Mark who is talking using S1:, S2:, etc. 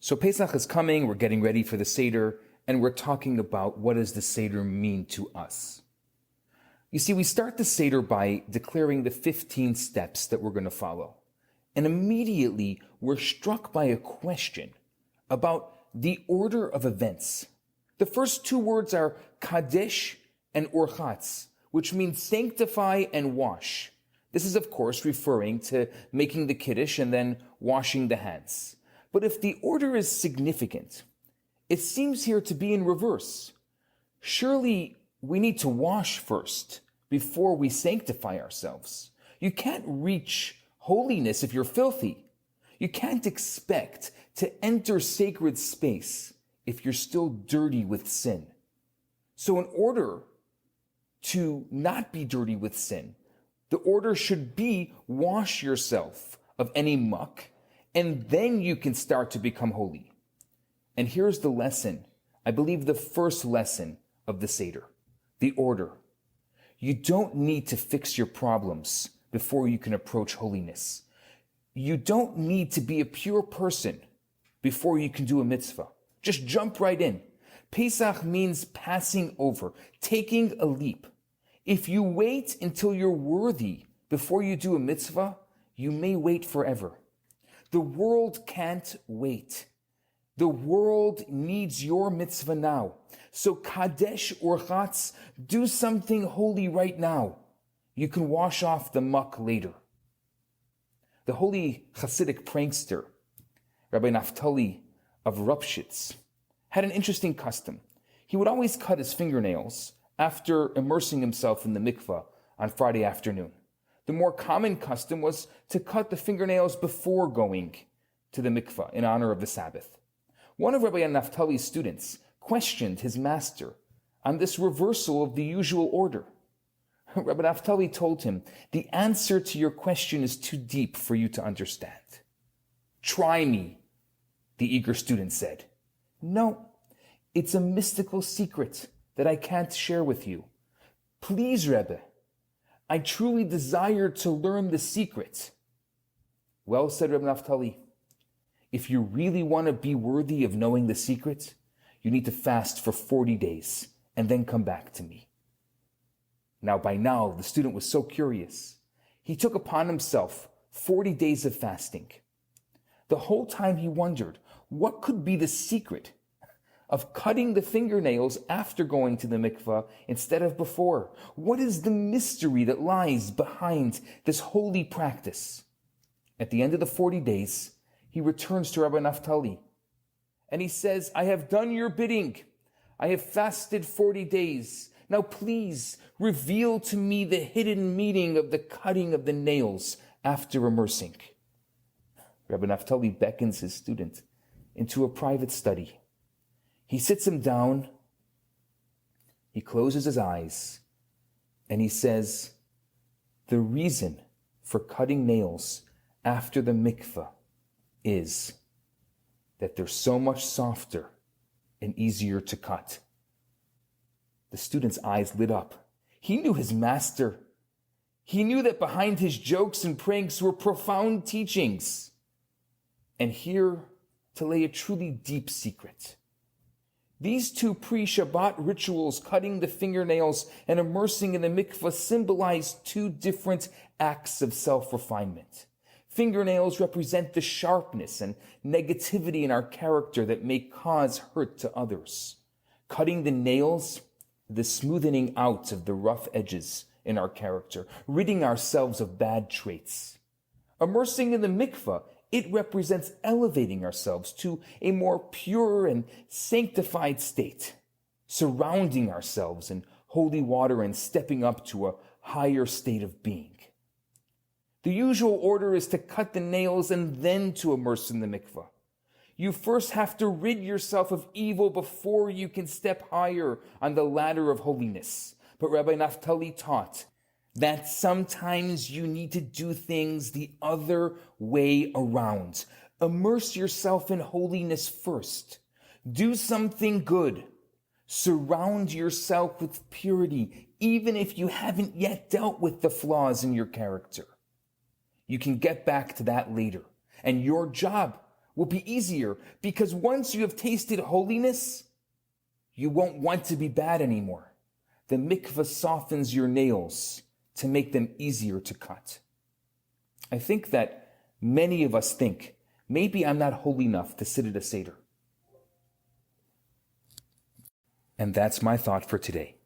S1: So Pesach is coming, we're getting ready for the Seder, and we're talking about what does the Seder mean to us. You see, we start the Seder by declaring the 15 steps that we're going to follow. And immediately we're struck by a question about the order of events. The first two words are kadesh and orchatz, which means sanctify and wash. This is, of course, referring to making the kiddush and then washing the hands. But if the order is significant, it seems here to be in reverse. Surely we need to wash first before we sanctify ourselves. You can't reach holiness if you're filthy. You can't expect to enter sacred space if you're still dirty with sin. So in order to not be dirty with sin, the order should be wash yourself of any muck, and then you can start to become holy. And here's the lesson, I believe the first lesson of the Seder, the order. You don't need to fix your problems before you can approach holiness. You don't need to be a pure person before you can do a mitzvah. Just jump right in. Pesach means passing over, taking a leap. If you wait until you're worthy before you do a mitzvah, you may wait forever. The world can't wait. The world needs your mitzvah now. So kadesh orchatz, do something holy right now. You can wash off the muck later. The holy Hasidic prankster, Rabbi Naphtali of Rupshitz, had an interesting custom. He would always cut his fingernails after immersing himself in the mikvah on Friday afternoon. The more common custom was to cut the fingernails before going to the mikvah in honor of the Sabbath. One of Rabbi Naphtali's students questioned his master on this reversal of the usual order. Rabbi Naphtali told him, the answer to your question is too deep for you to understand. Try me, the eager student said. No, it's a mystical secret that I can't share with you. Please, Rebbe, I truly desire to learn the secret. Well, said Rabbi Naphtali, if you really want to be worthy of knowing the secret, you need to fast for 40 days and then come back to me. Now, by now, the student was so curious. He took upon himself 40 days of fasting. The whole time he wondered, what could be the secret of cutting the fingernails after going to the mikvah instead of before? What is the mystery that lies behind this holy practice? At the end of the 40 days, he returns to Rabbi Naphtali, and he says, I have done your bidding. I have fasted 40 days. Now please reveal to me the hidden meaning of the cutting of the nails after immersing. Rabbi Naphtali beckons his student into a private study. He sits him down, he closes his eyes, and he says, the reason for cutting nails after the mikveh is that they're so much softer and easier to cut. The student's eyes lit up. He knew his master. He knew that behind his jokes and pranks were profound teachings. And here to lay a truly deep secret. These two pre-Shabbat rituals, cutting the fingernails and immersing in the mikvah, symbolize two different acts of self-refinement. Fingernails represent the sharpness and negativity in our character that may cause hurt to others. Cutting the nails, the smoothing out of the rough edges in our character, ridding ourselves of bad traits. Immersing in the mikvah, it represents elevating ourselves to a more pure and sanctified state, surrounding ourselves in holy water and stepping up to a higher state of being. The usual order is to cut the nails and then to immerse in the mikvah. You first have to rid yourself of evil before you can step higher on the ladder of holiness. But Rabbi Naphtali taught that sometimes you need to do things the other way around. Immerse yourself in holiness first. Do something good. Surround yourself with purity, even if you haven't yet dealt with the flaws in your character. You can get back to that later. And your job will be easier, because once you have tasted holiness, you won't want to be bad anymore. The mikvah softens your nails to make them easier to cut. I think that many of us think, maybe I'm not holy enough to sit at a Seder. And that's my thought for today.